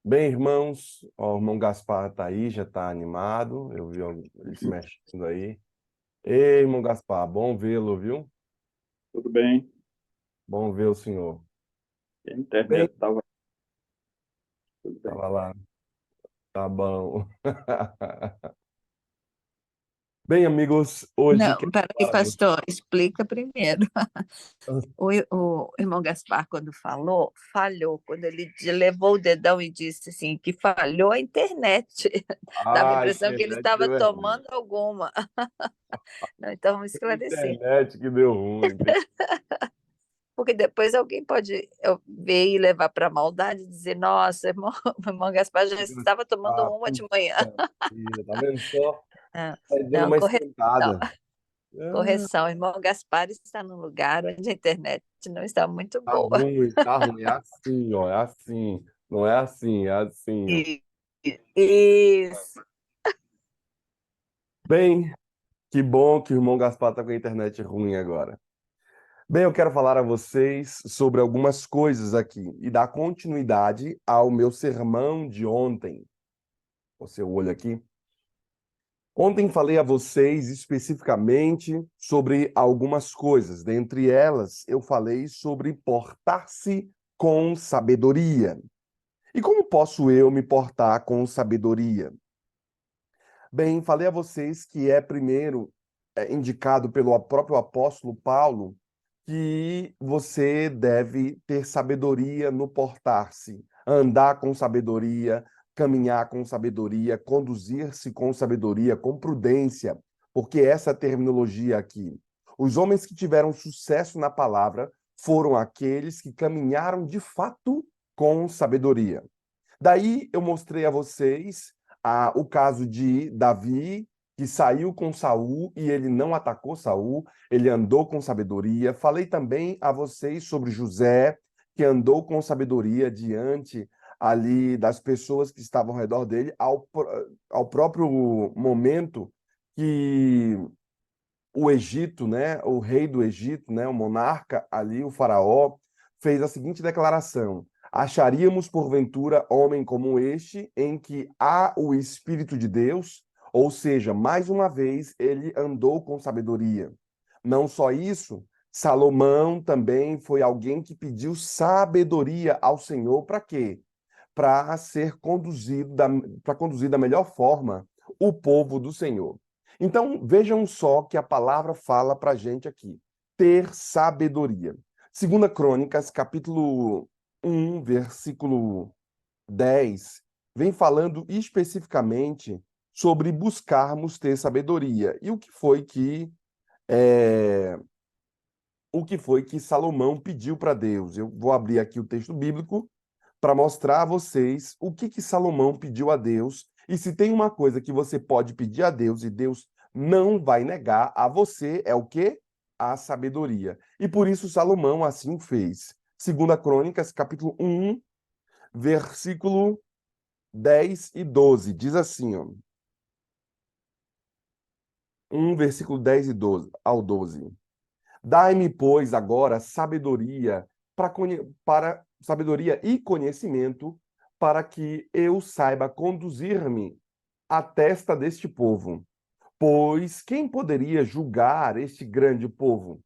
Bem, irmãos, ó, o irmão Gaspar está aí, já está animado. Eu vi ele se mexendo aí. Ei, irmão Gaspar, bom vê-lo, viu? Tudo bem. Bom ver o senhor. A Bem, internet estava tudo bem. estava lá, tá bom. Bem, amigos, hoje Não, quero peraí, falar a você. pastor, explica primeiro. O irmão Gaspar, quando falou, falhou. Quando ele levou o dedão e disse assim, que falhou a internet. Dava a A impressão que ele internet estava deu errado. tomando alguma. Não, então, vamos A esclarecer. internet que deu ruim. Porque depois alguém pode ver e levar para a maldade e dizer, nossa, o irmão Gaspar já estava tomando Ah, uma de manhã. puxa vida, tá vendo só? Não, Tá dando não, uma correção. esquentada. Ah, Correção, o irmão Gaspar está num lugar onde a internet não está muito tá boa. ruim, tá ruim. É assim, ó, é assim. Não é assim, é assim, ó. E- Isso. Bem, que bom que o irmão Gaspar está com a internet ruim agora. Bem, eu quero falar a vocês sobre algumas coisas aqui e dar continuidade ao meu sermão de ontem. O seu olho aqui. Ontem falei a vocês especificamente sobre algumas coisas. Dentre elas, eu falei sobre portar-se com sabedoria. E como posso eu me portar com sabedoria? Bem, falei a vocês que é primeiro indicado pelo próprio apóstolo Paulo que você deve ter sabedoria no portar-se, andar com sabedoria, caminhar com sabedoria, conduzir-se com sabedoria, com prudência, porque essa terminologia aqui. Os homens que tiveram sucesso na palavra foram aqueles que caminharam de fato com sabedoria. Daí eu mostrei a vocês o caso de Davi, que saiu com Saul e ele não atacou Saul, ele andou com sabedoria. Falei também a vocês sobre José, que andou com sabedoria diante ali das pessoas que estavam ao redor dele, ao próprio momento que o Egito, né, o rei do Egito, né, o monarca ali, o faraó, fez a seguinte declaração: acharíamos porventura homem como este, em que há o Espírito de Deus? Ou seja, mais uma vez ele andou com sabedoria. Não só isso, Salomão também foi alguém que pediu sabedoria ao Senhor para quê? Para ser conduzido para conduzir da melhor forma o povo do Senhor. Então, vejam só que a palavra fala para a gente aqui: ter sabedoria. Segunda Crônicas, capítulo 1, versículo 10, vem falando especificamente sobre buscarmos ter sabedoria. E é, o que foi que Salomão pediu para Deus? Eu vou abrir aqui o texto bíblico para mostrar a vocês o que Salomão pediu a Deus. E se tem uma coisa que você pode pedir a Deus e Deus não vai negar a você, é o quê? A sabedoria. E por isso Salomão assim o fez. Segunda Crônicas, capítulo 1, versículo 10 e 12. Diz assim, ó. 1, versículo 10 e 12 ao 12. Dai-me, pois, agora sabedoria para sabedoria e conhecimento, para que eu saiba conduzir-me à testa deste povo. Pois quem poderia julgar este grande povo?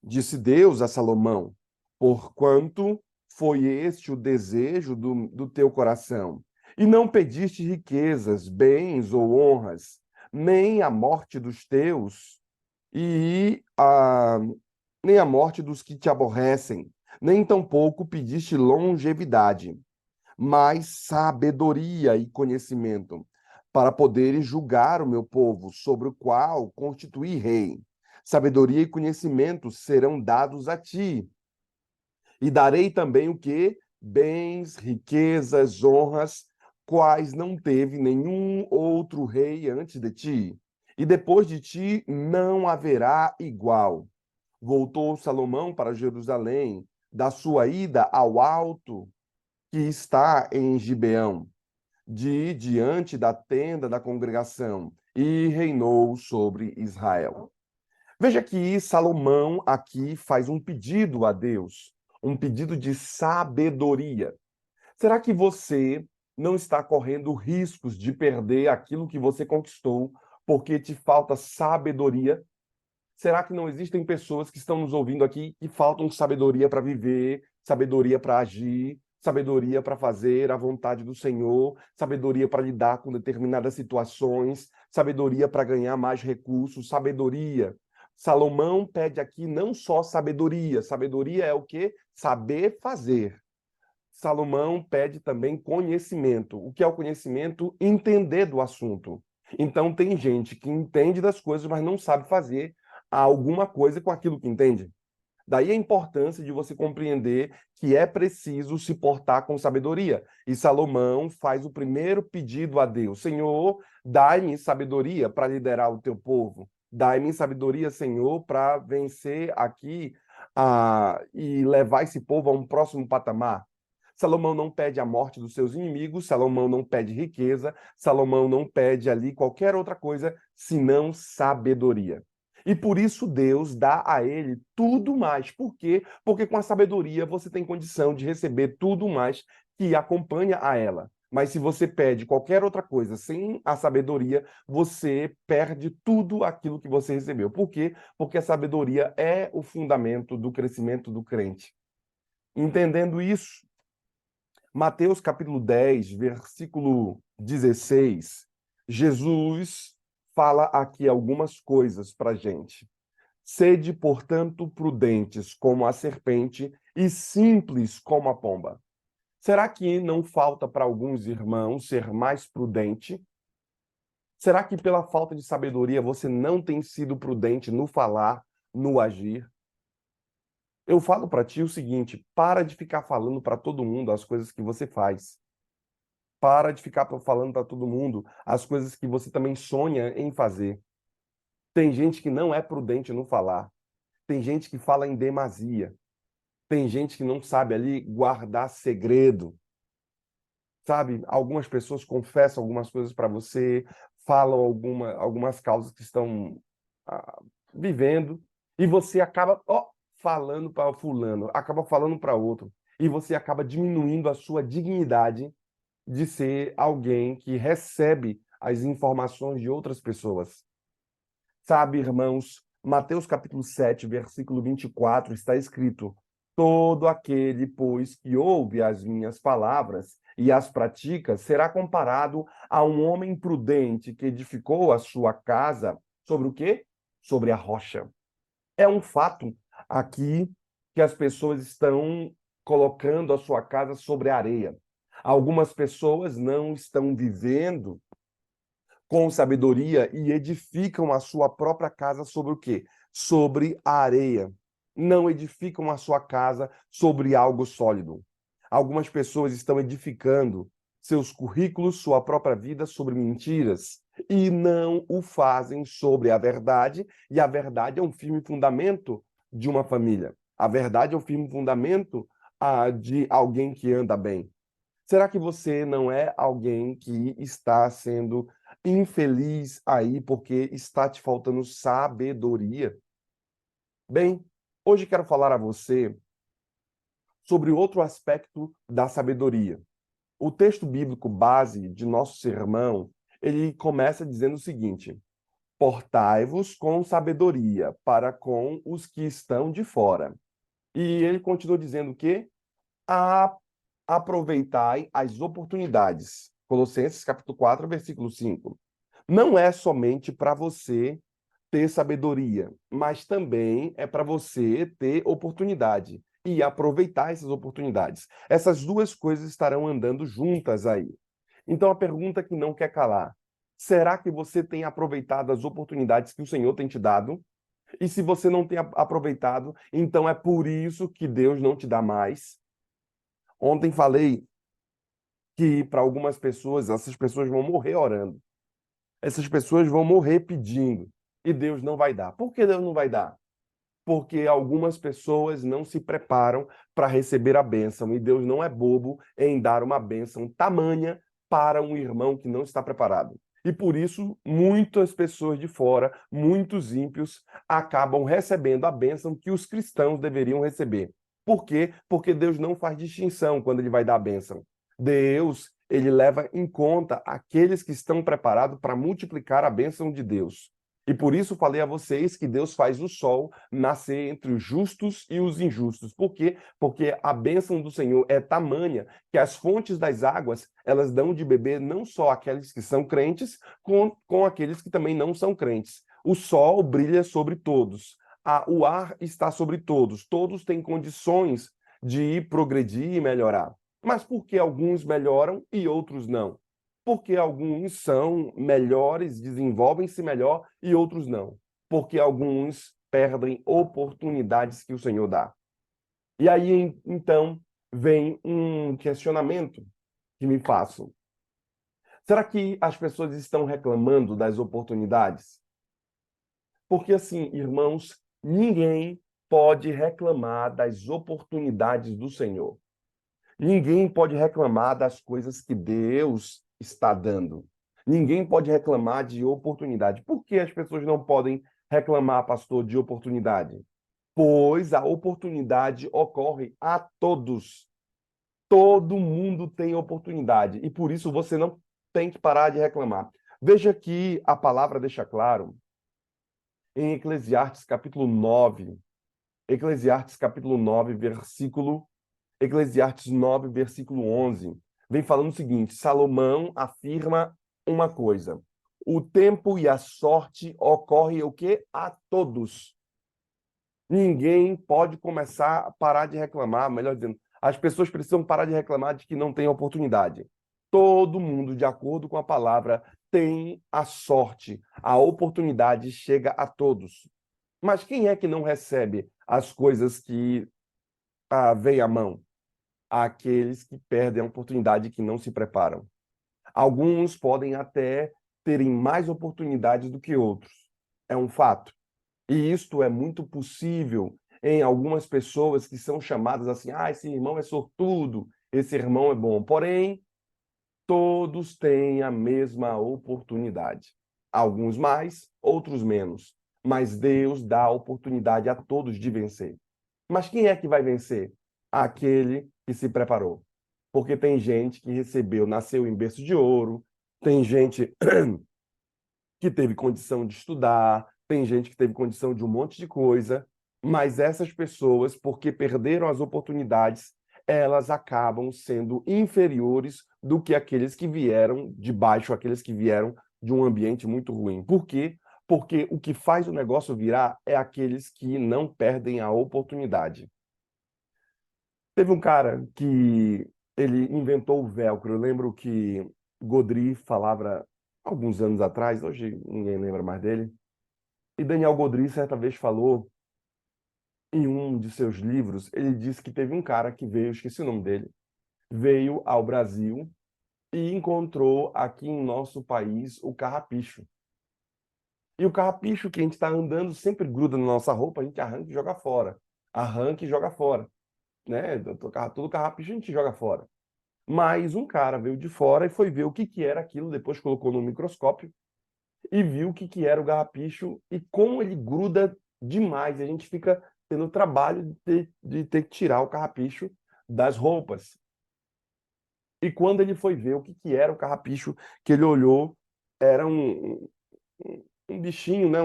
Disse Deus a Salomão: porquanto foi este o desejo do teu coração, e não pediste riquezas, bens ou honras, nem a morte dos teus, e nem a morte dos que te aborrecem, nem tampouco pediste longevidade, mas sabedoria e conhecimento, para poderes julgar o meu povo, sobre o qual constituí rei. Sabedoria e conhecimento serão dados a ti. E darei também o que? Bens, riquezas, honras, quais não teve nenhum outro rei antes de ti. E depois de ti não haverá igual. Voltou Salomão para Jerusalém, da sua ida ao alto que está em Gibeão, diante da tenda da congregação, e reinou sobre Israel. Veja que Salomão aqui faz um pedido a Deus, um pedido de sabedoria. Será que você não está correndo riscos de perder aquilo que você conquistou porque te falta sabedoria? Será que não existem pessoas que estão nos ouvindo aqui que faltam sabedoria para viver, sabedoria para agir, sabedoria para fazer a vontade do Senhor, sabedoria para lidar com determinadas situações, sabedoria para ganhar mais recursos, sabedoria? Salomão pede aqui não só sabedoria, sabedoria é o quê? Saber fazer. Salomão pede também conhecimento. O que é o conhecimento? Entender do assunto. Então, tem gente que entende das coisas, mas não sabe fazer alguma coisa com aquilo que entende. Daí a importância de você compreender que é preciso se portar com sabedoria. E Salomão faz o primeiro pedido a Deus: Senhor, dai-me sabedoria para liderar o teu povo. Dai-me sabedoria, Senhor, para vencer aqui e levar esse povo a um próximo patamar. Salomão não pede a morte dos seus inimigos, Salomão não pede riqueza, Salomão não pede ali qualquer outra coisa senão sabedoria. E por isso Deus dá a ele tudo mais. Por quê? Porque com a sabedoria você tem condição de receber tudo mais que acompanha a ela. Mas se você pede qualquer outra coisa sem a sabedoria, você perde tudo aquilo que você recebeu. Por quê? Porque a sabedoria é o fundamento do crescimento do crente. Entendendo isso, Mateus capítulo 10, versículo 16, Jesus fala aqui algumas coisas para a gente. Sede, portanto, prudentes como a serpente e simples como a pomba. Será que não falta para alguns irmãos ser mais prudente? Será que pela falta de sabedoria você não tem sido prudente no falar, no agir? Eu falo para ti o seguinte: para de ficar falando para todo mundo as coisas que você faz. Para de ficar falando para todo mundo as coisas que você também sonha em fazer. Tem gente que não é prudente no falar. Tem gente que fala em demasia. Tem gente que não sabe ali guardar segredo. Sabe? Algumas pessoas confessam algumas coisas para você, falam algumas causas que estão vivendo, e você acaba falando para fulano, acaba falando para outro. E você acaba diminuindo a sua dignidade de ser alguém que recebe as informações de outras pessoas. Sabe, irmãos, Mateus capítulo 7, versículo 24, está escrito: todo aquele, pois, que ouve as minhas palavras e as pratica, será comparado a um homem prudente que edificou a sua casa sobre o quê? Sobre a rocha. É um fato aqui que as pessoas estão colocando a sua casa sobre a areia. Algumas pessoas não estão vivendo com sabedoria e edificam a sua própria casa sobre o quê? Sobre a areia. Não edificam a sua casa sobre algo sólido. Algumas pessoas estão edificando seus currículos, sua própria vida sobre mentiras e não o fazem sobre a verdade, e a verdade é um firme fundamento de uma família. A verdade é um firme fundamento de alguém que anda bem. Será que você não é alguém que está sendo infeliz aí porque está te faltando sabedoria? Bem, hoje quero falar a você sobre outro aspecto da sabedoria. O texto bíblico base de nosso sermão, ele começa dizendo o seguinte: portai-vos com sabedoria para com os que estão de fora. E ele continua dizendo que aproveitai as oportunidades. Colossenses capítulo 4, versículo 5. Não é somente para você ter sabedoria, mas também é para você ter oportunidade e aproveitar essas oportunidades. Essas duas coisas estarão andando juntas aí. Então a pergunta que não quer calar: será que você tem aproveitado as oportunidades que o Senhor tem te dado? E se você não tem aproveitado, então é por isso que Deus não te dá mais. Ontem falei que para algumas pessoas, essas pessoas vão morrer orando. Essas pessoas vão morrer pedindo. E Deus não vai dar. Por que Deus não vai dar? Porque algumas pessoas não se preparam para receber a bênção. E Deus não é bobo em dar uma bênção tamanha para um irmão que não está preparado. E por isso, muitas pessoas de fora, muitos ímpios, acabam recebendo a bênção que os cristãos deveriam receber. Por quê? Porque Deus não faz distinção quando ele vai dar a bênção. Deus, ele leva em conta aqueles que estão preparados para multiplicar a bênção de Deus. E por isso falei a vocês que Deus faz o sol nascer entre os justos e os injustos. Por quê? Porque a bênção do Senhor é tamanha que as fontes das águas, elas dão de beber não só aqueles que são crentes, com aqueles que também não são crentes. O sol brilha sobre todos. O ar está sobre todos. Todos têm condições de progredir e melhorar. Mas por que alguns melhoram e outros não? Porque alguns são melhores, desenvolvem-se melhor e outros não. Porque alguns perdem oportunidades que o Senhor dá. E aí, então, vem um questionamento que me faço. Será que as pessoas estão reclamando das oportunidades? Porque, assim, irmãos, ninguém pode reclamar das oportunidades do Senhor. Ninguém pode reclamar das coisas que Deus está dando. Ninguém pode reclamar de oportunidade. Por que as pessoas não podem reclamar, pastor, de oportunidade? Pois a oportunidade ocorre a todos. Todo mundo tem oportunidade. E por isso você não tem que parar de reclamar. Veja que a palavra deixa claro em Eclesiastes capítulo 9. Eclesiastes capítulo 9, Eclesiastes 9, versículo 11, vem falando o seguinte: Salomão afirma uma coisa: o tempo e a sorte ocorrem o quê? A todos. Ninguém pode começar a parar de reclamar, melhor dizendo, as pessoas precisam parar de reclamar de que não tem oportunidade. Todo mundo, de acordo com a palavra, tem a sorte. A oportunidade chega a todos. Mas quem é que não recebe as coisas que vem à mão? Aqueles que perdem a oportunidade, que não se preparam. Alguns podem até terem mais oportunidades do que outros. É um fato. E isto é muito possível em algumas pessoas que são chamadas assim: esse irmão é sortudo, esse irmão é bom. Porém, todos têm a mesma oportunidade. Alguns mais, outros menos. Mas Deus dá a oportunidade a todos de vencer. Mas quem é que vai vencer? Aquele que se preparou. Porque tem gente que nasceu em berço de ouro, tem gente que teve condição de estudar, tem gente que teve condição de um monte de coisa, mas essas pessoas, porque perderam as oportunidades, elas acabam sendo inferiores do que aqueles que vieram de baixo, aqueles que vieram de um ambiente muito ruim. Por quê? Porque o que faz o negócio virar é aqueles que não perdem a oportunidade. Teve um cara que ele inventou o velcro. Eu lembro que Godry falava alguns anos atrás, hoje ninguém lembra mais dele. E Daniel Godry certa vez falou em um de seus livros, ele disse que teve um cara que veio, esqueci o nome dele, veio ao Brasil e encontrou aqui em nosso país o carrapicho. E o carrapicho que a gente está andando sempre gruda na nossa roupa, a gente arranca e joga fora. Arranca e joga fora, né? Todo carrapicho a gente joga fora. Mas um cara veio de fora e foi ver o que que era aquilo, depois colocou no microscópio e viu o que que era o garrapicho e como ele gruda demais. A gente fica tendo o trabalho de ter que tirar o carrapicho das roupas. E quando ele foi ver o que que era o carrapicho, que ele olhou, era um bichinho, né?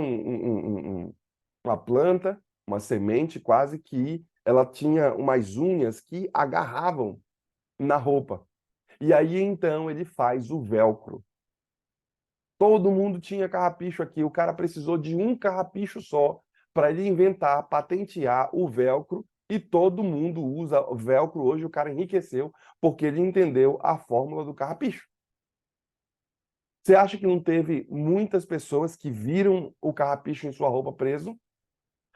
Uma planta, uma semente quase que ela tinha umas unhas que agarravam na roupa. E aí então ele faz o velcro. Todo mundo tinha carrapicho aqui. O cara precisou de um carrapicho só para ele inventar, patentear o velcro. E todo mundo usa o velcro hoje. O cara enriqueceu porque ele entendeu a fórmula do carrapicho. Você acha que não teve muitas pessoas que viram o carrapicho em sua roupa preso?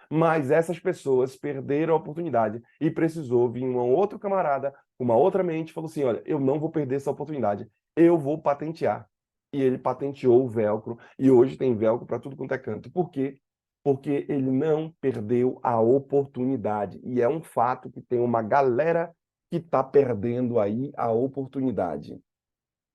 Mas essas pessoas perderam a oportunidade e precisou vir um outro camarada, uma outra mente, e falou assim: olha, eu não vou perder essa oportunidade, eu vou patentear. E ele patenteou o velcro, e hoje tem velcro para tudo quanto é canto. Por quê? Porque ele não perdeu a oportunidade. E é um fato que tem uma galera que está perdendo aí a oportunidade.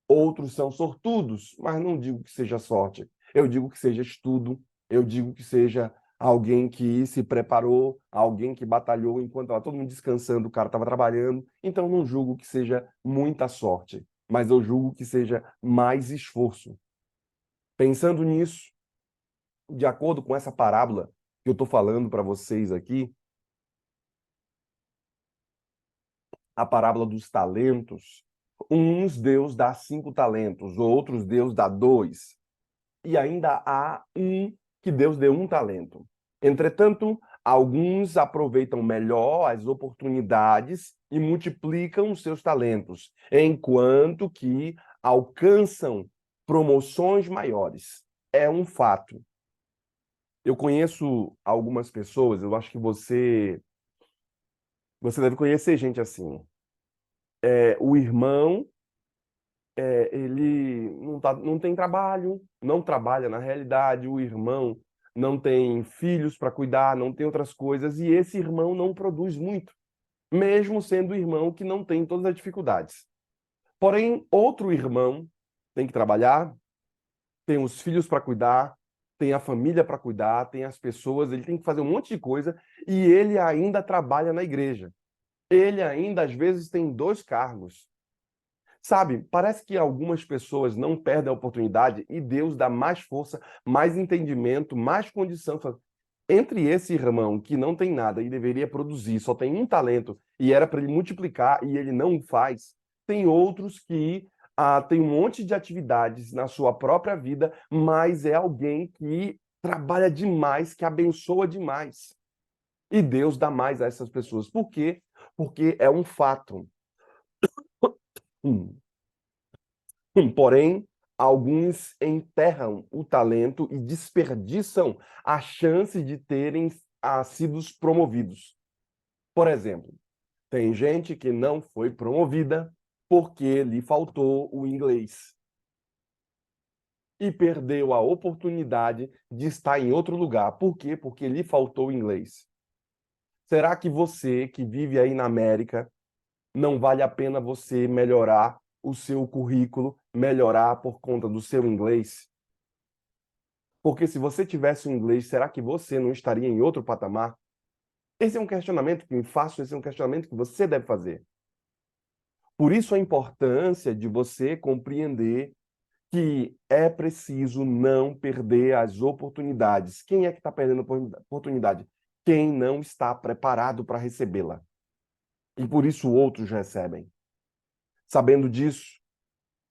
Outros são sortudos, mas não digo que seja sorte. Eu digo que seja estudo, eu digo que seja alguém que se preparou, alguém que batalhou enquanto estava todo mundo descansando, o cara estava trabalhando. Então não julgo que seja muita sorte, mas eu julgo que seja mais esforço. Pensando nisso, de acordo com essa parábola que eu estou falando para vocês aqui, a parábola dos talentos, uns Deus dá 5 talentos, outros Deus dá 2, e ainda há um que Deus deu 1 talento. Entretanto, alguns aproveitam melhor as oportunidades e multiplicam os seus talentos, enquanto que alcançam promoções maiores. É um fato. Eu conheço algumas pessoas, eu acho que você deve conhecer gente assim. O irmão, ele não tem trabalho, não trabalha na realidade, o irmão não tem filhos para cuidar, não tem outras coisas, e esse irmão não produz muito, mesmo sendo o irmão que não tem todas as dificuldades. Porém, outro irmão tem que trabalhar, tem os filhos para cuidar, tem a família para cuidar, tem as pessoas, ele tem que fazer um monte de coisa, e ele ainda trabalha na igreja. Ele ainda, às vezes, tem 2 cargos. Sabe, parece que algumas pessoas não perdem a oportunidade e Deus dá mais força, mais entendimento, mais condição. Entre esse irmão que não tem nada e deveria produzir, só tem 1 talento e era para ele multiplicar e ele não faz, tem outros que têm um monte de atividades na sua própria vida, mas é alguém que trabalha demais, que abençoa demais. E Deus dá mais a essas pessoas. Por quê? Porque é um fato. Hum. Porém, alguns enterram o talento e desperdiçam a chance de terem sido promovidos. Por exemplo, tem gente que não foi promovida porque lhe faltou o inglês e perdeu a oportunidade de estar em outro lugar. Por quê? Porque lhe faltou o inglês. Será que você que vive aí na América não vale a pena você melhorar o seu currículo, melhorar por conta do seu inglês? Porque se você tivesse o inglês, será que você não estaria em outro patamar? Esse é um questionamento que me faço, esse é um questionamento que você deve fazer. Por isso a importância de você compreender que é preciso não perder as oportunidades. Quem é que está perdendo a oportunidade? Quem não está preparado para recebê-la. E por isso outros recebem. Sabendo disso,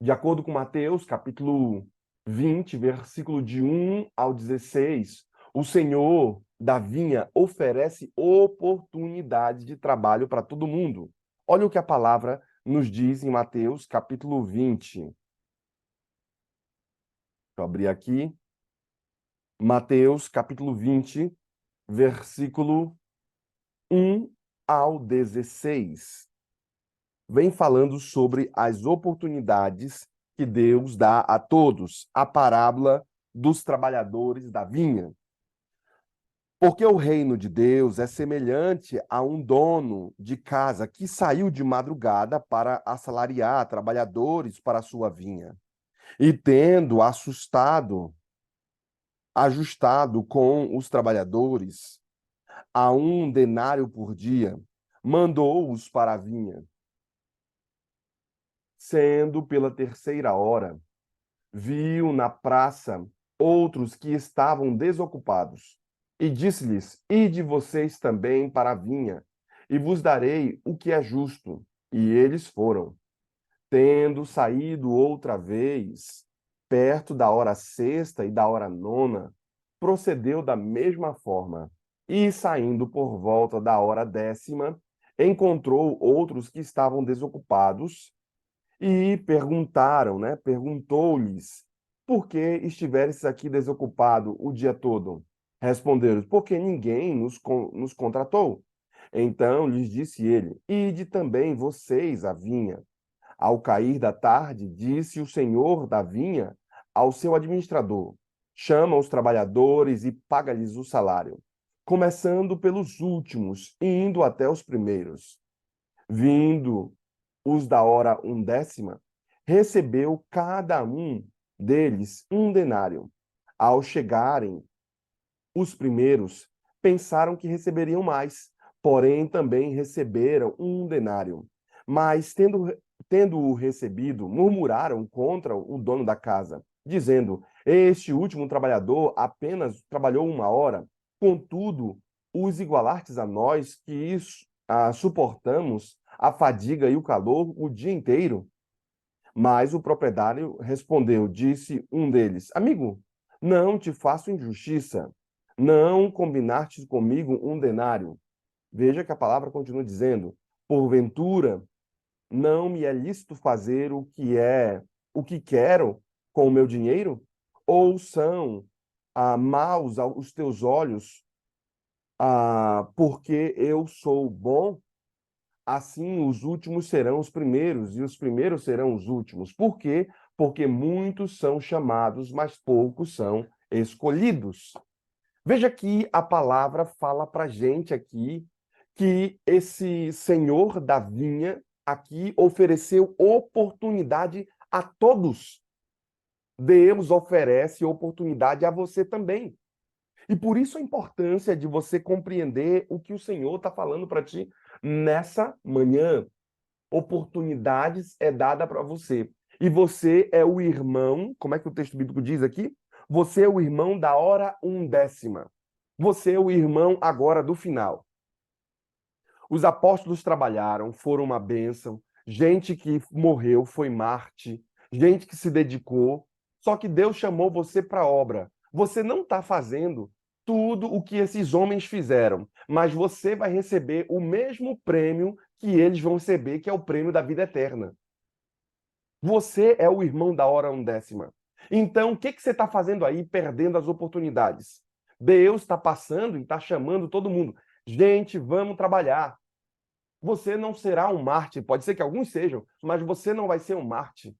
de acordo com Mateus, capítulo 20, versículo de 1 ao 16, o Senhor da vinha oferece oportunidade de trabalho para todo mundo. Olha o que a palavra nos diz em Mateus, capítulo 20. Deixa eu abrir aqui. Mateus, capítulo 20, versículo 1 ao 16. Vem falando sobre as oportunidades que Deus dá a todos, a parábola dos trabalhadores da vinha. Porque o reino de Deus é semelhante a um dono de casa que saiu de madrugada para assalariar trabalhadores para a sua vinha. E tendo ajustado com os trabalhadores a 1 denário por dia, mandou-os para a vinha. Sendo pela 3ª hora, viu na praça outros que estavam desocupados, e disse-lhes: Ide vocês também para a vinha, e vos darei o que é justo. E eles foram. Tendo saído outra vez, perto da hora 6ª e da hora 9ª, procedeu da mesma forma. E saindo por volta da hora 10ª, encontrou outros que estavam desocupados e perguntaram, né? Perguntou-lhes: Por que estiveres aqui desocupado o dia todo? Responderam: Porque ninguém nos contratou. Então lhes disse ele: Ide também vocês à vinha. Ao cair da tarde, disse o senhor da vinha ao seu administrador: Chama os trabalhadores e paga-lhes o salário, começando pelos últimos e indo até os primeiros. Vindo os da hora 1/10, recebeu cada um deles 1 denário. Ao chegarem os primeiros, pensaram que receberiam mais, porém também receberam 1 denário. Mas, tendo tendo-o recebido, murmuraram contra o dono da casa, dizendo: Este último trabalhador apenas trabalhou 1 hora, contudo, os igualastes a nós que suportamos a fadiga e o calor o dia inteiro. Mas o proprietário respondeu, disse um deles: Amigo, não te faço injustiça. Não combinaste comigo 1 denário. Veja que a palavra continua dizendo: Porventura, não me é lícito fazer o que quero com o meu dinheiro? Ou são maus aos teus olhos, porque eu sou bom? Assim os últimos serão os primeiros, e os primeiros serão os últimos. Por quê? Porque muitos são chamados, mas poucos são escolhidos. Veja que a palavra fala para a gente aqui que esse senhor da vinha aqui ofereceu oportunidade a todos. Deus oferece oportunidade a você também. E por isso a importância de você compreender o que o Senhor está falando para ti nessa manhã. Oportunidades é dada para você. E você é o irmão, como é que o texto bíblico diz aqui? Você é o irmão da hora 1/10. Você é o irmão agora do final. Os apóstolos trabalharam, foram uma bênção. Gente que morreu foi Marte. Gente que se dedicou. Só que Deus chamou você para a obra. Você não está fazendo tudo o que esses homens fizeram, mas você vai receber o mesmo prêmio que eles vão receber, que é o prêmio da vida eterna. Você é o irmão da hora 1/10. Então, o que você está fazendo aí, perdendo as oportunidades? Deus está passando e está chamando todo mundo. Gente, vamos trabalhar. Você não será um mártir, pode ser que alguns sejam, mas você não vai ser um mártir.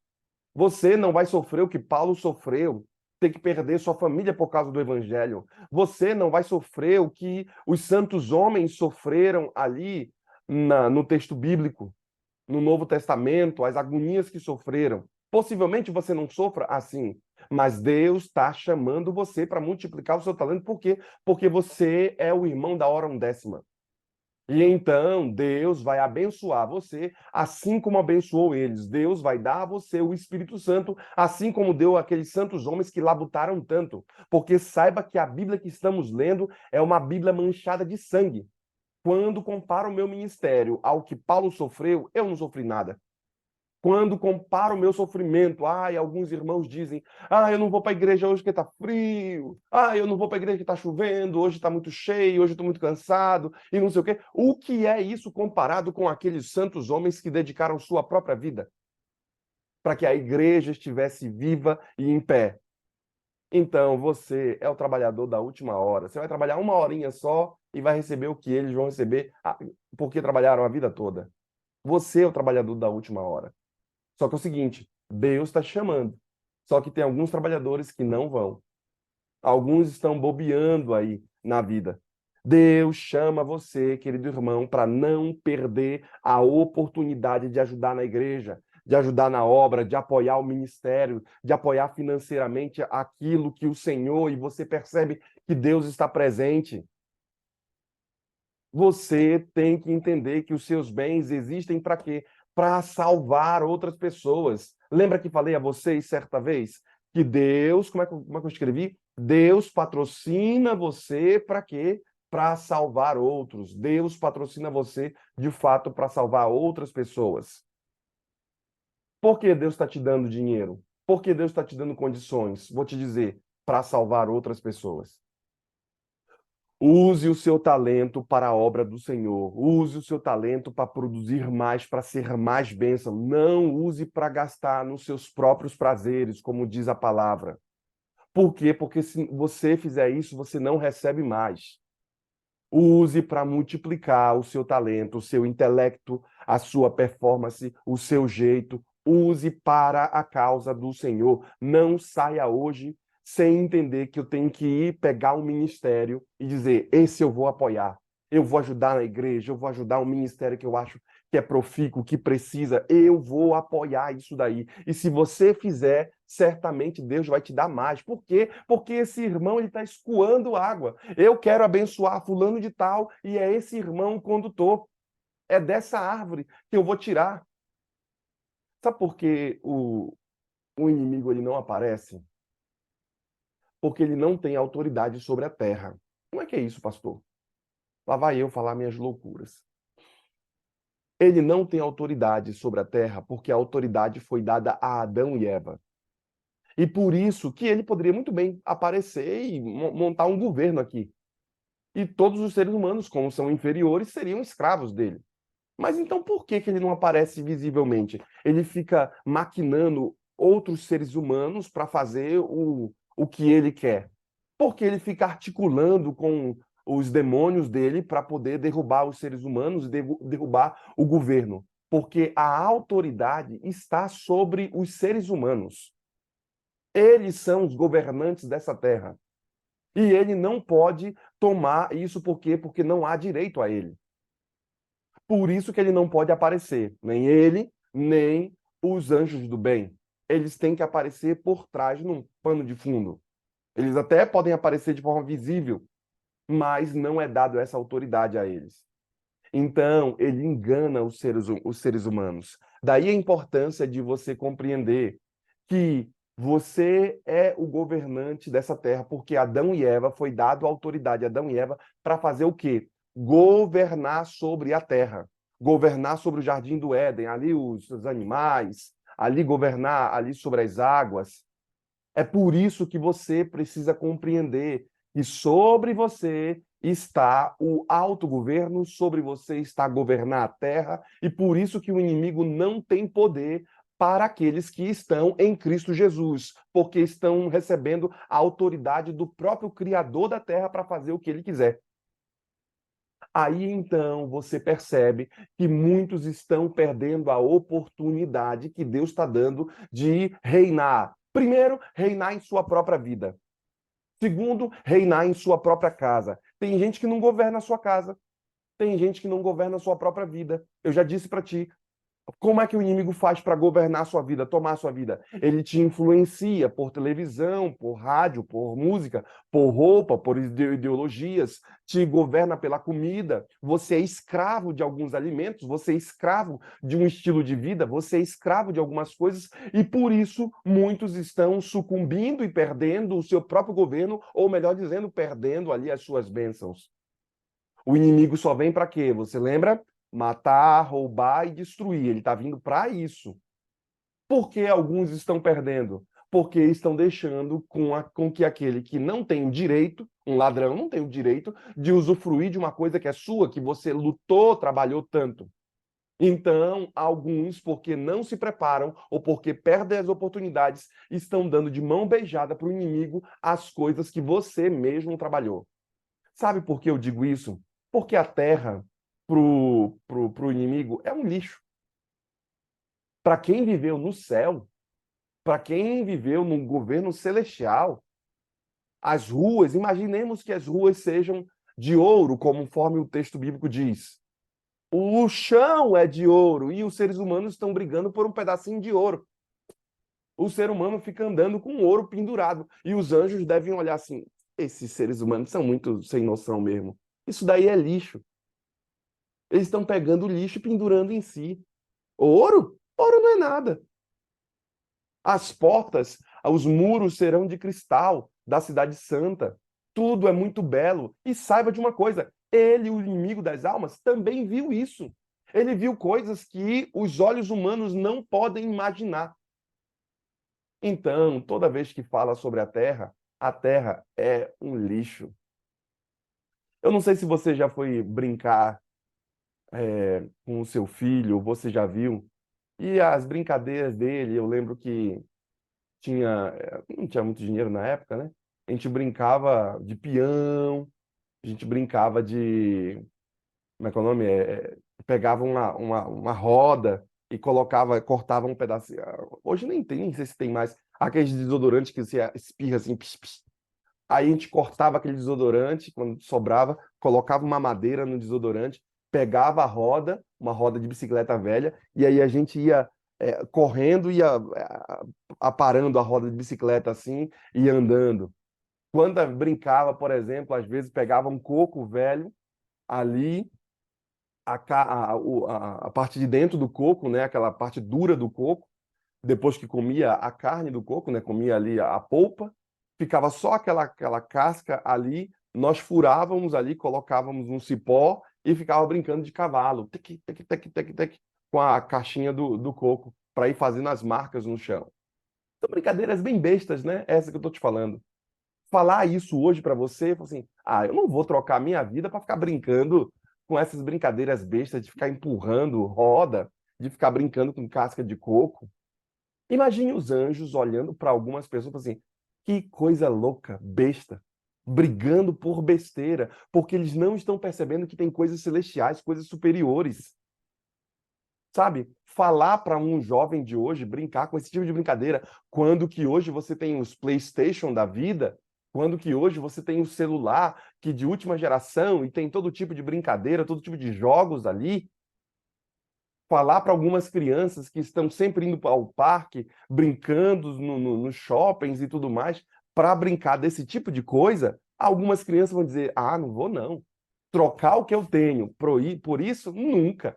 Você não vai sofrer o que Paulo sofreu, ter que perder sua família por causa do evangelho. Você não vai sofrer o que os santos homens sofreram ali no texto bíblico, no Novo Testamento, as agonias que sofreram. Possivelmente você não sofra assim, mas Deus está chamando você para multiplicar o seu talento. Por quê? Porque você é o irmão da hora 1/10. E então Deus vai abençoar você, assim como abençoou eles. Deus vai dar a você o Espírito Santo, assim como deu àqueles santos homens que labutaram tanto. Porque saiba que a Bíblia que estamos lendo é uma Bíblia manchada de sangue. Quando comparo o meu ministério ao que Paulo sofreu, eu não sofri nada. Quando comparo o meu sofrimento, alguns irmãos dizem, eu não vou para a igreja hoje porque está frio, eu não vou para a igreja que está chovendo, hoje está muito cheio, hoje estou muito cansado, e não sei o quê. O que é isso comparado com aqueles santos homens que dedicaram sua própria vida para que a igreja estivesse viva e em pé? Então, você é o trabalhador da última hora. Você vai trabalhar 1 horinha só e vai receber o que eles vão receber porque trabalharam a vida toda. Você é o trabalhador da última hora. Só que é o seguinte, Deus está chamando. Só que tem alguns trabalhadores que não vão. Alguns estão bobeando aí na vida. Deus chama você, querido irmão, para não perder a oportunidade de ajudar na igreja, de ajudar na obra, de apoiar o ministério, de apoiar financeiramente aquilo que o Senhor, e você percebe que Deus está presente. Você tem que entender que os seus bens existem para quê? Para salvar outras pessoas. Lembra que falei a vocês certa vez que Deus, como é que eu escrevi? Deus patrocina você para quê? Para salvar outros. Deus patrocina você, de fato, para salvar outras pessoas. Por que Deus está te dando dinheiro? Por que Deus está te dando condições? Vou te dizer, para salvar outras pessoas. Use o seu talento para a obra do Senhor. Use o seu talento para produzir mais, para ser mais bênção. Não use para gastar nos seus próprios prazeres, como diz a palavra. Por quê? Porque se você fizer isso, você não recebe mais. Use para multiplicar o seu talento, o seu intelecto, a sua performance, o seu jeito. Use para a causa do Senhor. Não saia hoje sem entender que eu tenho que ir pegar um ministério e dizer, esse eu vou apoiar. Eu vou ajudar na igreja, eu vou ajudar um ministério que eu acho que é profícuo, que precisa. Eu vou apoiar isso daí. E se você fizer, certamente Deus vai te dar mais. Por quê? Porque esse irmão está escoando água. Eu quero abençoar fulano de tal e é esse irmão condutor. É dessa árvore que eu vou tirar. Sabe por que o inimigo ele não aparece? Porque ele não tem autoridade sobre a terra. Como é que é isso, pastor? Lá vai eu falar minhas loucuras. Ele não tem autoridade sobre a terra porque a autoridade foi dada a Adão e Eva. E por isso que ele poderia muito bem aparecer e montar um governo aqui. E todos os seres humanos, como são inferiores, seriam escravos dele. Mas então por que ele não aparece visivelmente? Ele fica maquinando outros seres humanos para fazer o que ele quer. Porque ele fica articulando com os demônios dele para poder derrubar os seres humanos e derrubar o governo. Porque a autoridade está sobre os seres humanos. Eles são os governantes dessa terra. E ele não pode tomar isso por quê? Porque não há direito a ele. Por isso que ele não pode aparecer, nem ele, nem os anjos do bem. Eles têm que aparecer por trás, num pano de fundo. Eles até podem aparecer de forma visível, mas não é dado essa autoridade a eles. Então, ele engana os seres humanos. Daí a importância de você compreender que você é o governante dessa terra, porque Adão e Eva foi dado a autoridade a Adão e Eva para fazer o quê? Governar sobre a terra, governar sobre o jardim do Éden, ali os animais, ali governar ali sobre as águas. É por isso que você precisa compreender que sobre você está o autogoverno, sobre você está governar a terra, e por isso que o inimigo não tem poder para aqueles que estão em Cristo Jesus, porque estão recebendo a autoridade do próprio Criador da terra para fazer o que ele quiser. Aí então você percebe que muitos estão perdendo a oportunidade que Deus está dando de reinar. Primeiro, reinar em sua própria vida. Segundo, reinar em sua própria casa. Tem gente que não governa a sua casa. Tem gente que não governa a sua própria vida. Eu já disse para ti, como é que o inimigo faz para governar a sua vida, tomar a sua vida? Ele te influencia por televisão, por rádio, por música, por roupa, por ideologias, te governa pela comida. Você é escravo de alguns alimentos, você é escravo de um estilo de vida, você é escravo de algumas coisas e por isso muitos estão sucumbindo e perdendo o seu próprio governo, ou melhor dizendo, perdendo ali as suas bênçãos. O inimigo só vem para quê? Você lembra? Matar, roubar e destruir. Ele está vindo para isso. Por que alguns estão perdendo? Porque estão deixando com que aquele que não tem o direito, um ladrão não tem o direito de usufruir de uma coisa que é sua, que você lutou, trabalhou tanto. Então, alguns, porque não se preparam ou porque perdem as oportunidades, estão dando de mão beijada para o inimigo as coisas que você mesmo trabalhou. Sabe por que eu digo isso? Porque a terra, pro inimigo, é um lixo. Para quem viveu no céu, para quem viveu no governo celestial, as ruas, imaginemos que as ruas sejam de ouro, conforme o texto bíblico diz. O chão é de ouro e os seres humanos estão brigando por um pedacinho de ouro. O ser humano fica andando com ouro pendurado e os anjos devem olhar assim: esses seres humanos são muito sem noção mesmo. Isso daí é lixo. Eles estão pegando lixo e pendurando em si. Ouro? Ouro não é nada. As portas, os muros serão de cristal da cidade santa. Tudo é muito belo. E saiba de uma coisa: ele, o inimigo das almas, também viu isso. Ele viu coisas que os olhos humanos não podem imaginar. Então, toda vez que fala sobre a terra é um lixo. Eu não sei se você já foi brincar com o seu filho, você já viu. E as brincadeiras dele, eu lembro que não tinha muito dinheiro na época, né? A gente brincava de peão, a gente brincava de, como é que é o nome? Pegava uma roda e cortava um pedacinho. Hoje nem tem, nem sei se tem mais. Aqueles desodorantes que você espirra assim, pis, pis. Aí a gente cortava aquele desodorante, quando sobrava, colocava uma madeira no desodorante, pegava a roda, uma roda de bicicleta velha, e aí a gente ia correndo, ia aparando a roda de bicicleta assim, e andando. Quando brincava, por exemplo, às vezes pegava um coco velho ali, a parte de dentro do coco, né, aquela parte dura do coco, depois que comia a carne do coco, né, comia ali a polpa, ficava só aquela casca ali, nós furávamos ali, colocávamos um cipó e ficava brincando de cavalo, tic, tic, tic, tic, tic, com a caixinha do coco, para ir fazendo as marcas no chão. São brincadeiras bem bestas, né? Essa que eu tô te falando. Falar isso hoje para você, assim, eu não vou trocar minha vida para ficar brincando com essas brincadeiras bestas de ficar empurrando roda, de ficar brincando com casca de coco. Imagine os anjos olhando para algumas pessoas e falando assim, que coisa louca, besta, brigando por besteira, porque eles não estão percebendo que tem coisas celestiais, coisas superiores. Sabe? Falar para um jovem de hoje brincar com esse tipo de brincadeira, quando que hoje você tem os PlayStation da vida, quando que hoje você tem o celular que de última geração e tem todo tipo de brincadeira, todo tipo de jogos ali. Falar para algumas crianças que estão sempre indo ao parque, brincando nos shoppings e tudo mais, para brincar desse tipo de coisa, algumas crianças vão dizer: ah, não vou não. Trocar o que eu tenho por isso, nunca.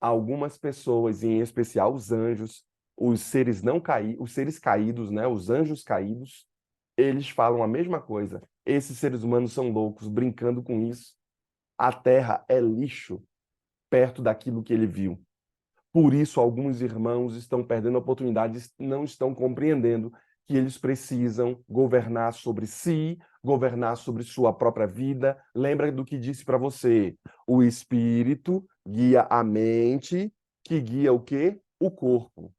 Algumas pessoas, em especial os anjos, os seres não caídos, os seres caídos, né, os anjos caídos, eles falam a mesma coisa. Esses seres humanos são loucos, brincando com isso. A terra é lixo perto daquilo que ele viu. Por isso, alguns irmãos estão perdendo oportunidades, não estão compreendendo que eles precisam governar sobre si, governar sobre sua própria vida. Lembra do que disse para você? O espírito guia a mente, que guia o quê? O corpo.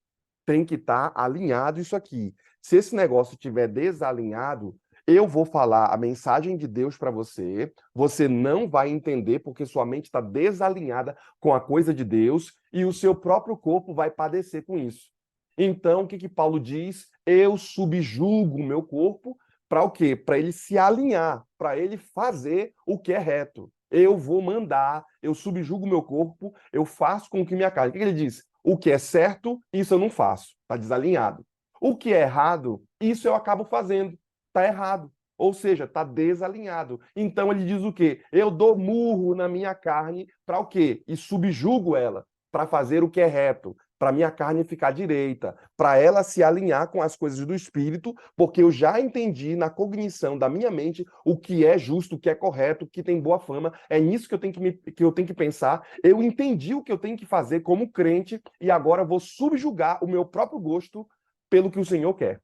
Tem que estar alinhado isso aqui. Se esse negócio estiver desalinhado, eu vou falar a mensagem de Deus para você, você não vai entender porque sua mente está desalinhada com a coisa de Deus e o seu próprio corpo vai padecer com isso. Então, o que Paulo diz? Eu subjugo o meu corpo para o quê? Para ele se alinhar, para ele fazer o que é reto. Eu vou mandar, eu subjugo o meu corpo, eu faço com que minha carne. O que ele diz? O que é certo, isso eu não faço, está desalinhado. O que é errado, isso eu acabo fazendo, está errado. Ou seja, está desalinhado. Então ele diz o quê? Eu dou murro na minha carne para o quê? E subjugo ela para fazer o que é reto, para minha carne ficar direita, para ela se alinhar com as coisas do espírito, porque eu já entendi na cognição da minha mente o que é justo, o que é correto, o que tem boa fama. É nisso que eu tenho que pensar. Eu entendi o que eu tenho que fazer como crente e agora vou subjugar o meu próprio gosto pelo que o Senhor quer.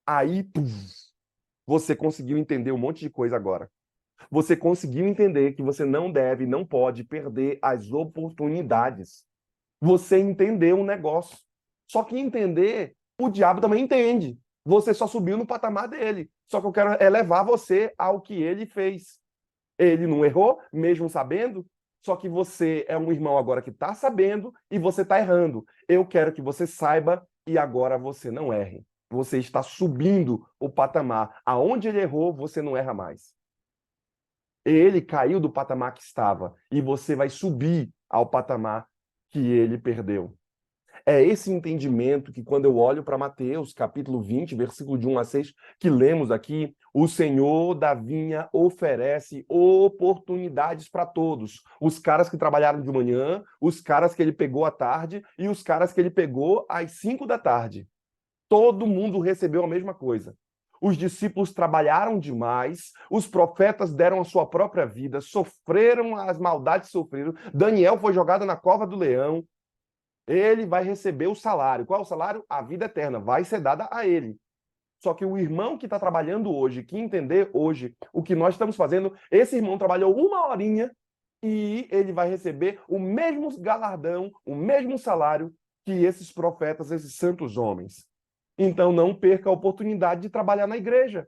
Aí, você conseguiu entender um monte de coisa agora. Você conseguiu entender que você não deve, não pode perder as oportunidades. Você entendeu um negócio. Só que entender, o diabo também entende. Você só subiu no patamar dele. Só que eu quero elevar você ao que ele fez. Ele não errou, mesmo sabendo, só que você é um irmão agora que está sabendo e você está errando. Eu quero que você saiba e agora você não erre. Você está subindo o patamar. Aonde ele errou, você não erra mais. Ele caiu do patamar que estava e você vai subir ao patamar que ele perdeu. É esse entendimento que, quando eu olho para Mateus, capítulo 20, versículo de 1 a 6, que lemos aqui, o Senhor da vinha oferece oportunidades para todos. Os caras que trabalharam de manhã, os caras que ele pegou à tarde e os caras que ele pegou às 5 da tarde. Todo mundo recebeu a mesma coisa. Os discípulos trabalharam demais, os profetas deram a sua própria vida, sofreram as maldades que sofreram. Daniel foi jogado na cova do leão. Ele vai receber o salário. Qual é o salário? A vida eterna. Vai ser dada a ele. Só que o irmão que está trabalhando hoje, que entender hoje o que nós estamos fazendo, esse irmão trabalhou uma horinha e ele vai receber o mesmo galardão, o mesmo salário que esses profetas, esses santos homens. Então não perca a oportunidade de trabalhar na igreja.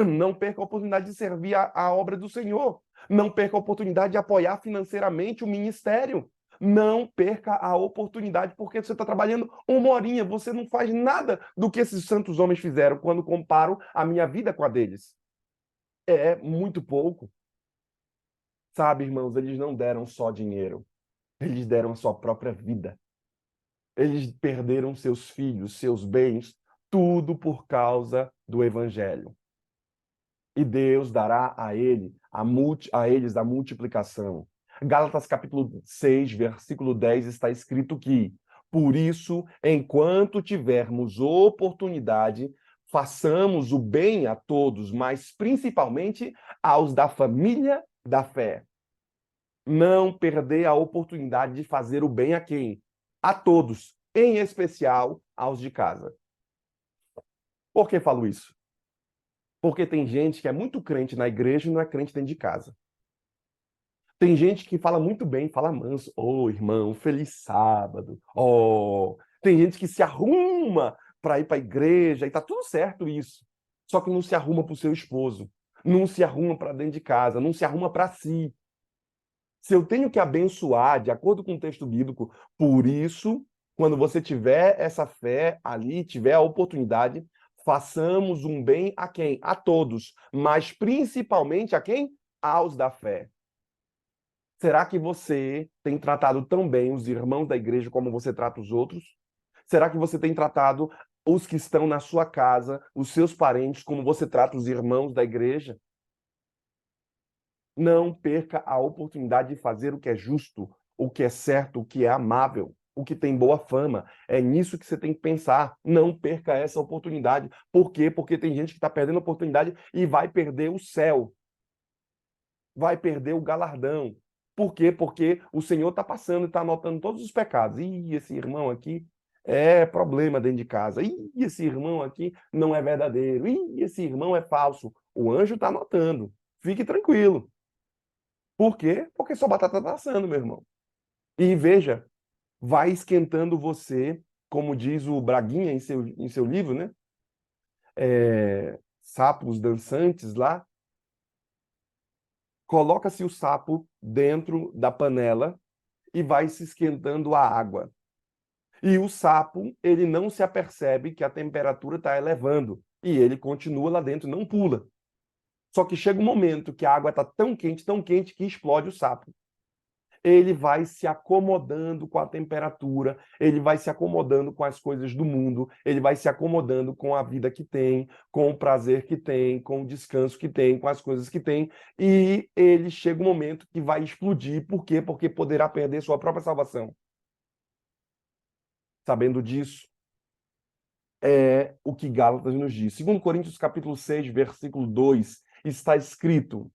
Não perca a oportunidade de servir a obra do Senhor. Não perca a oportunidade de apoiar financeiramente o ministério. Não perca a oportunidade, porque você está trabalhando uma horinha, você não faz nada do que esses santos homens fizeram quando comparo a minha vida com a deles. É muito pouco. Sabe, irmãos, eles não deram só dinheiro, eles deram a sua própria vida. Eles perderam seus filhos, seus bens, tudo por causa do evangelho. E Deus dará a eles a multiplicação. Gálatas capítulo 6, versículo 10 está escrito que Por isso, enquanto tivermos oportunidade, façamos o bem a todos, mas principalmente aos da família da fé. Não perder a oportunidade de fazer o bem a quem? A todos, em especial aos de casa. Por que falo isso? Porque tem gente que é muito crente na igreja e não é crente dentro de casa. Tem gente que fala muito bem, fala manso. Ô, irmão, feliz sábado. Oh, tem gente que se arruma para ir para a igreja e tá tudo certo isso. Só que não se arruma para o seu esposo, não se arruma para dentro de casa, não se arruma para si. Se eu tenho que abençoar, de acordo com o texto bíblico, por isso, quando você tiver essa fé ali, tiver a oportunidade, façamos um bem a quem? A todos, mas principalmente a quem? Aos da fé. Será que você tem tratado tão bem os irmãos da igreja como você trata os outros? Será que você tem tratado os que estão na sua casa, os seus parentes, como você trata os irmãos da igreja? Não perca a oportunidade de fazer o que é justo, o que é certo, o que é amável, o que tem boa fama. É nisso que você tem que pensar. Não perca essa oportunidade. Por quê? Porque tem gente que está perdendo a oportunidade e vai perder o céu, vai perder o galardão. Por quê? Porque o Senhor está passando e está anotando todos os pecados. Ih, esse irmão aqui é problema dentro de casa. Ih, esse irmão aqui não é verdadeiro. Ih, esse irmão é falso. O anjo está anotando. Fique tranquilo. Por quê? Porque sua batata está assando, meu irmão. E veja, vai esquentando você, como diz o Braguinha em seu livro, né? Sapos dançantes lá. Coloca-se o sapo dentro da panela e vai se esquentando a água. E o sapo, ele não se apercebe que a temperatura está elevando. E ele continua lá dentro, não pula. Só que chega um momento que a água está tão quente, que explode o sapo. Ele vai se acomodando com a temperatura, ele vai se acomodando com as coisas do mundo, ele vai se acomodando com a vida que tem, com o prazer que tem, com o descanso que tem, com as coisas que tem, e ele chega um momento que vai explodir. Por quê? Porque poderá perder sua própria salvação. Sabendo disso, é o que Gálatas nos diz. Segundo Coríntios capítulo 6, versículo 2, está escrito: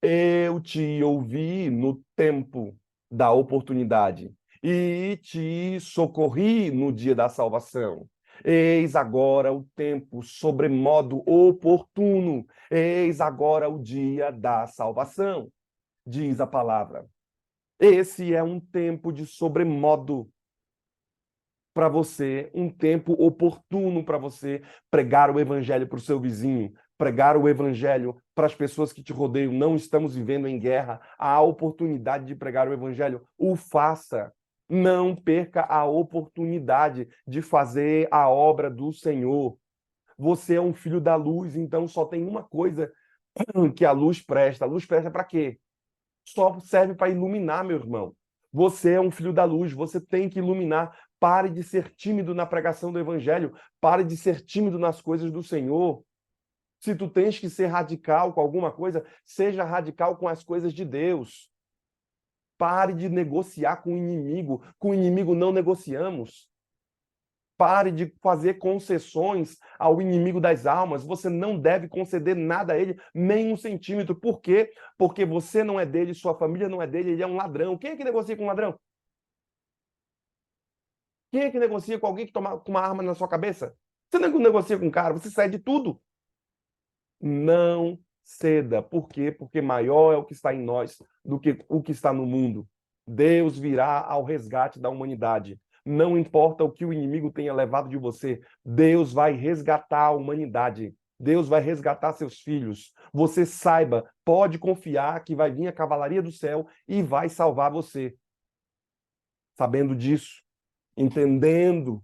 eu te ouvi no tempo da oportunidade e te socorri no dia da salvação. Eis agora o tempo sobremodo oportuno. Eis agora o dia da salvação, diz a palavra. Esse é um tempo de sobremodo para você, um tempo oportuno para você pregar o evangelho para o seu vizinho, pregar o evangelho para as pessoas que te rodeiam. Não estamos vivendo em guerra. Há a oportunidade de pregar o evangelho. O faça. Não perca a oportunidade de fazer a obra do Senhor. Você é um filho da luz, então só tem uma coisa que a luz presta. A luz presta para quê? Só serve para iluminar, meu irmão. Você é um filho da luz, você tem que iluminar. Pare de ser tímido na pregação do evangelho, pare de ser tímido nas coisas do Senhor. Se tu tens que ser radical com alguma coisa, seja radical com as coisas de Deus. Pare de negociar com o inimigo não negociamos. Pare de fazer concessões ao inimigo das almas. Você não deve conceder nada a ele, nem um centímetro. Por quê? Porque você não é dele, sua família não é dele, ele é um ladrão. Quem é que negocia com um ladrão? Quem é que negocia com alguém que toma com uma arma na sua cabeça? Você não negocia com um cara, você cede tudo. Não ceda. Por quê? Porque maior é o que está em nós do que o que está no mundo. Deus virá ao resgate da humanidade. Não importa o que o inimigo tenha levado de você, Deus vai resgatar a humanidade. Deus vai resgatar seus filhos. Você saiba, pode confiar que vai vir a cavalaria do céu e vai salvar você. Sabendo disso, entendendo,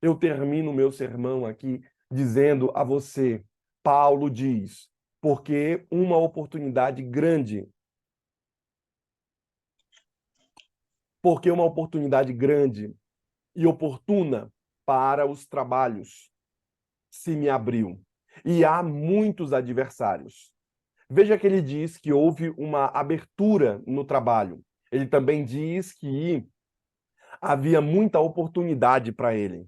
eu termino meu sermão aqui dizendo a você, Paulo diz, porque uma oportunidade grande e oportuna para os trabalhos se me abriu. E há muitos adversários. Veja que ele diz que houve uma abertura no trabalho. Ele também diz que Havia muita oportunidade para ele.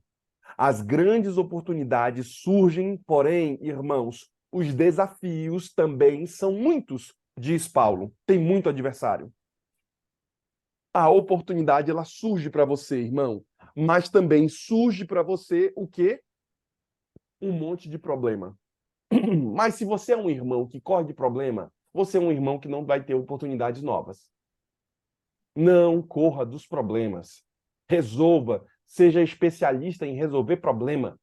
As grandes oportunidades surgem, porém, irmãos, os desafios também são muitos, diz Paulo. Tem muito adversário. A oportunidade, ela surge para você, irmão, mas também surge para você o quê? Um monte de problema. Mas se você é um irmão que corre de problema, você é um irmão que não vai ter oportunidades novas. Não corra dos problemas. Resolva. Seja especialista em resolver problema.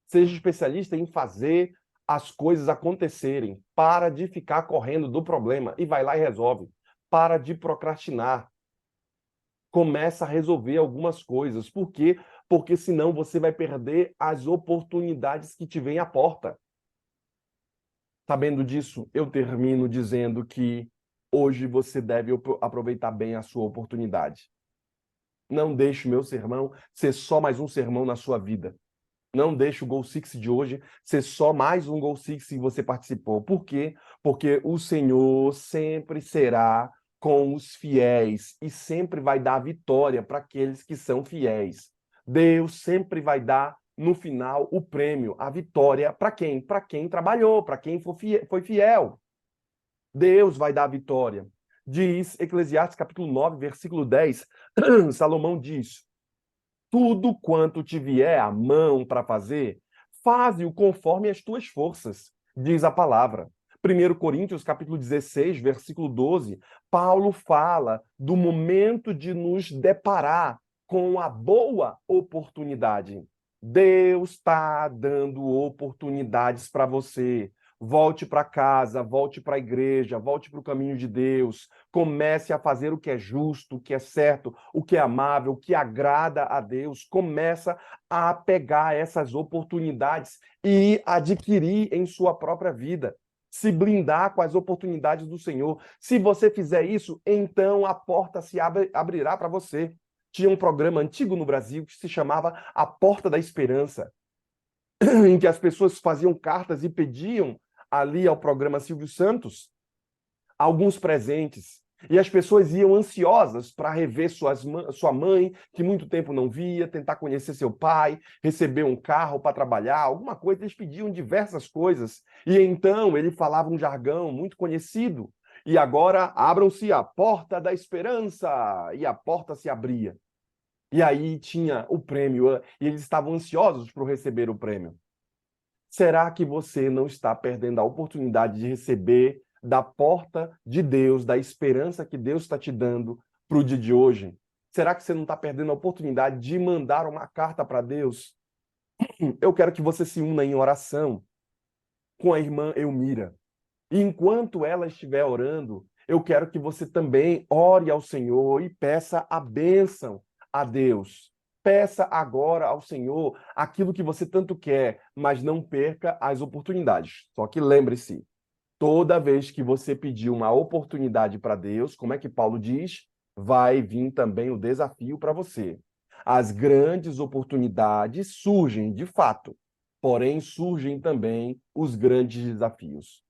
Seja especialista em fazer as coisas acontecerem. Para de ficar correndo do problema e vai lá e resolve. Para de procrastinar. Começa a resolver algumas coisas. Por quê? Porque senão você vai perder as oportunidades que te vêm à porta. Sabendo disso, eu termino dizendo que hoje você deve aproveitar bem a sua oportunidade. Não deixe o meu sermão ser só mais um sermão na sua vida. Não deixe o Gol Six de hoje ser só mais um Gol Six que você participou. Por quê? Porque o Senhor sempre será com os fiéis e sempre vai dar vitória para aqueles que são fiéis. Deus sempre vai dar, no final, o prêmio, a vitória para quem? Para quem trabalhou, para quem foi fiel. Deus vai dar a vitória. Diz Eclesiastes capítulo 9, versículo 10, Salomão diz: tudo quanto te vier à mão para fazer, faze-o conforme as tuas forças, diz a palavra. 1 Coríntios, capítulo 16, versículo 12, Paulo fala do momento de nos deparar com a boa oportunidade. Deus está dando oportunidades para você. Volte para casa, volte para a igreja, volte para o caminho de Deus. Comece a fazer o que é justo, o que é certo, o que é amável, o que agrada a Deus. Começa a pegar essas oportunidades e adquirir em sua própria vida. Se blindar com as oportunidades do Senhor. Se você fizer isso, então a porta se abrirá para você. Tinha um programa antigo no Brasil que se chamava A Porta da Esperança, em que as pessoas faziam cartas e pediam ali ao programa Silvio Santos alguns presentes. E as pessoas iam ansiosas para rever sua mãe, que muito tempo não via, tentar conhecer seu pai, receber um carro para trabalhar, alguma coisa. Eles pediam diversas coisas. E então ele falava um jargão muito conhecido. E agora abram-se a porta da esperança. E a porta se abria. E aí tinha o prêmio. E eles estavam ansiosos para receber o prêmio. Será que você não está perdendo a oportunidade de receber da porta de Deus, da esperança que Deus está te dando para o dia de hoje? Será que você não está perdendo a oportunidade de mandar uma carta para Deus? Eu quero que você se una em oração com a irmã Elmira. E enquanto ela estiver orando, eu quero que você também ore ao Senhor e peça a bênção a Deus. Peça agora ao Senhor aquilo que você tanto quer, mas não perca as oportunidades. Só que lembre-se, toda vez que você pedir uma oportunidade para Deus, como é que Paulo diz? Vai vir também o desafio para você. As grandes oportunidades surgem de fato, porém surgem também os grandes desafios.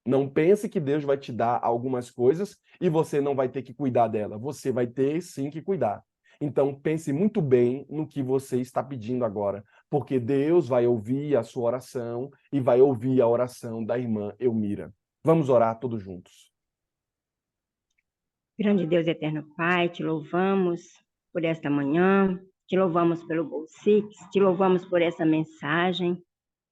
Não pense que Deus vai te dar algumas coisas e você não vai ter que cuidar dela. Você vai ter sim que cuidar. Então pense muito bem no que você está pedindo agora, porque Deus vai ouvir a sua oração e vai ouvir a oração da irmã Elmira. Vamos orar todos juntos. Grande Deus, eterno Pai, te louvamos por esta manhã, te louvamos pelo Gol Six, te louvamos por essa mensagem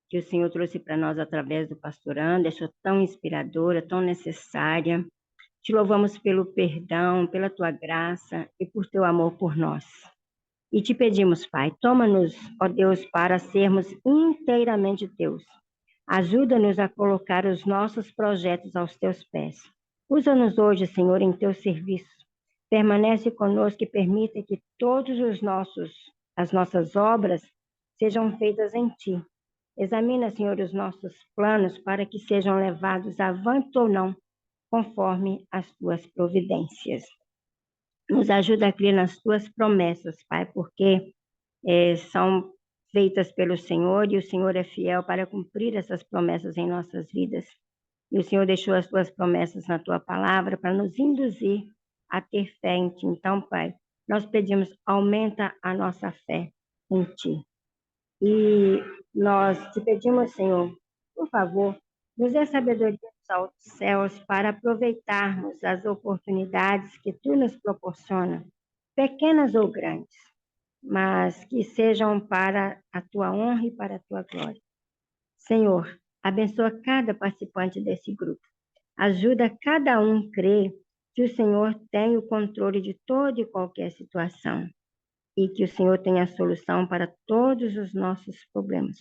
que o Senhor trouxe para nós através do pastor Anderson, tão inspiradora, tão necessária. Te louvamos pelo perdão, pela tua graça e por teu amor por nós. E te pedimos, Pai, toma-nos, ó Deus, para sermos inteiramente teus. Ajuda-nos a colocar os nossos projetos aos teus pés. Usa-nos hoje, Senhor, em teu serviço. Permanece conosco e permita que todos as nossas obras sejam feitas em ti. Examina, Senhor, os nossos planos para que sejam levados avante ou não, conforme as tuas providências. Nos ajuda a crer nas tuas promessas, Pai, porque são feitas pelo Senhor e o Senhor é fiel para cumprir essas promessas em nossas vidas. E o Senhor deixou as tuas promessas na tua palavra para nos induzir a ter fé em ti. Então, Pai, nós pedimos, aumenta a nossa fé em Ti. E nós te pedimos, Senhor, por favor, nos dê sabedoria dos altos céus para aproveitarmos as oportunidades que Tu nos proporciona, pequenas ou grandes, mas que sejam para a Tua honra e para a Tua glória. Senhor, abençoa cada participante desse grupo. Ajuda cada um a crer que o Senhor tem o controle de toda e qualquer situação e que o Senhor tem a solução para todos os nossos problemas.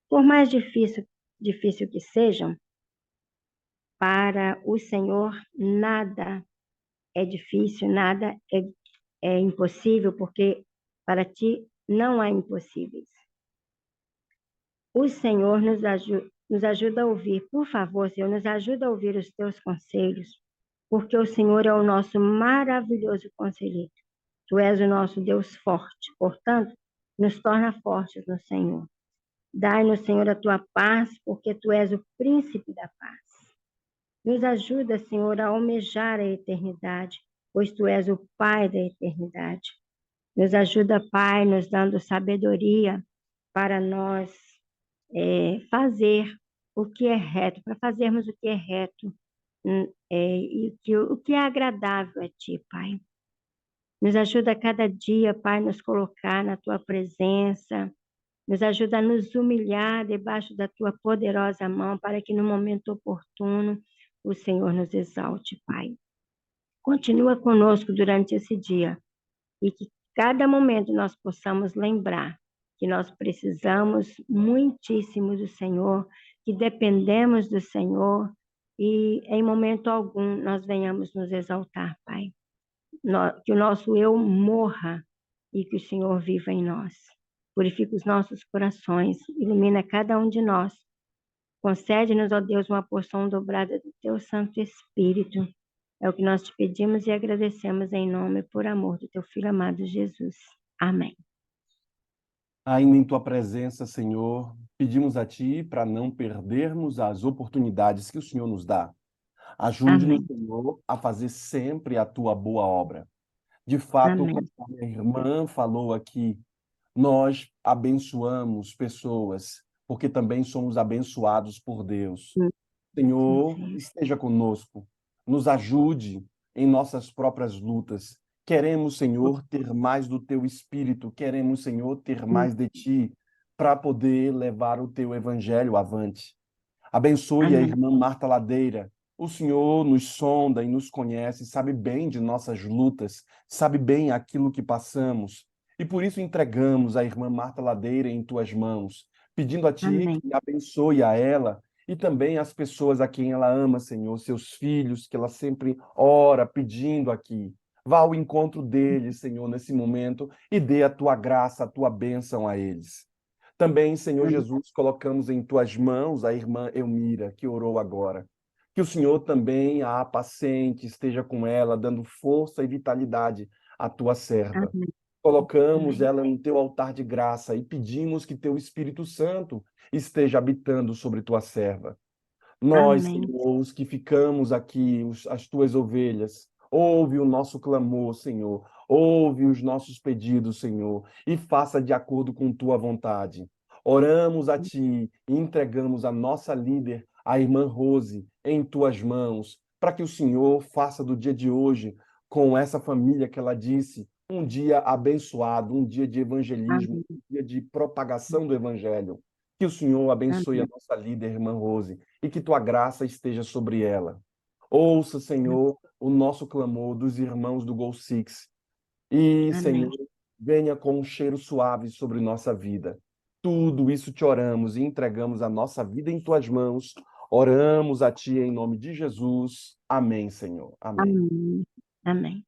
Por mais difícil que sejam, para o Senhor nada é difícil, nada é impossível, porque para Ti não há impossíveis. O Senhor nos ajuda a ouvir, por favor, Senhor, nos ajuda a ouvir os Teus conselhos, porque o Senhor é o nosso maravilhoso conselheiro. Tu és o nosso Deus forte, portanto, nos torna fortes no Senhor. Dai-nos, Senhor, a Tua paz, porque Tu és o príncipe da paz. Nos ajuda, Senhor, a almejar a eternidade, pois Tu és o Pai da eternidade. Nos ajuda, Pai, nos dando sabedoria para nós fazer o que é reto, para fazermos o que é reto e o que é agradável a Ti, Pai. Nos ajuda a cada dia, Pai, nos colocar na Tua presença, nos ajuda a nos humilhar debaixo da Tua poderosa mão, para que no momento oportuno o Senhor nos exalte, Pai. Continua conosco durante esse dia e que cada momento nós possamos lembrar que nós precisamos muitíssimo do Senhor, que dependemos do Senhor e em momento algum nós venhamos nos exaltar, Pai. Que o nosso eu morra e que o Senhor viva em nós. Purifica os nossos corações, ilumina cada um de nós. Concede-nos, ó Deus, uma porção dobrada do Teu Santo Espírito. É o que nós te pedimos e agradecemos em nome e por amor do Teu Filho amado Jesus. Amém. Ainda em Tua presença, Senhor, pedimos a Ti para não perdermos as oportunidades que o Senhor nos dá. Ajude-nos, Senhor, a fazer sempre a Tua boa obra. De fato, Amém. como a irmã falou aqui, nós abençoamos pessoas, porque também somos abençoados por Deus. Senhor, Sim. esteja conosco, nos ajude em nossas próprias lutas. Queremos, Senhor, ter mais do Teu Espírito, queremos, Senhor, ter mais de Ti, para poder levar o Teu Evangelho avante. Abençoe a Amém. irmã Marta Ladeira. O Senhor nos sonda e nos conhece, sabe bem de nossas lutas, sabe bem aquilo que passamos. E por isso entregamos a irmã Marta Ladeira em Tuas mãos, pedindo a Ti Amém. que abençoe a ela e também as pessoas a quem ela ama, Senhor, seus filhos, que ela sempre ora pedindo aqui. Vá ao encontro deles, Senhor, nesse momento e dê a Tua graça, a Tua bênção a eles. Também, Senhor Jesus, colocamos em Tuas mãos a irmã Elmira, que orou agora. Que o Senhor também a apacente, esteja com ela, dando força e vitalidade à Tua serva. Amém. Colocamos ela no Teu altar de graça e pedimos que Teu Espírito Santo esteja habitando sobre Tua serva. Nós, Amém. Senhor, os que ficamos aqui, as Tuas ovelhas, ouve o nosso clamor, Senhor. Ouve os nossos pedidos, Senhor, e faça de acordo com Tua vontade. Oramos a Ti e entregamos a nossa líder, a irmã Rose, em Tuas mãos, para que o Senhor faça do dia de hoje, com essa família que ela disse, um dia abençoado, um dia de evangelismo, Amém. um dia de propagação do Evangelho. Que o Senhor abençoe a Amém. nossa líder, irmã Rose, e que Tua graça esteja sobre ela. Ouça, Senhor, o nosso clamor dos irmãos do Gol Six. E, Amém. Senhor, venha com um cheiro suave sobre nossa vida. Tudo isso te oramos e entregamos a nossa vida em Tuas mãos. Oramos a Ti em nome de Jesus. Amém, Senhor. Amém. Amém. Amém.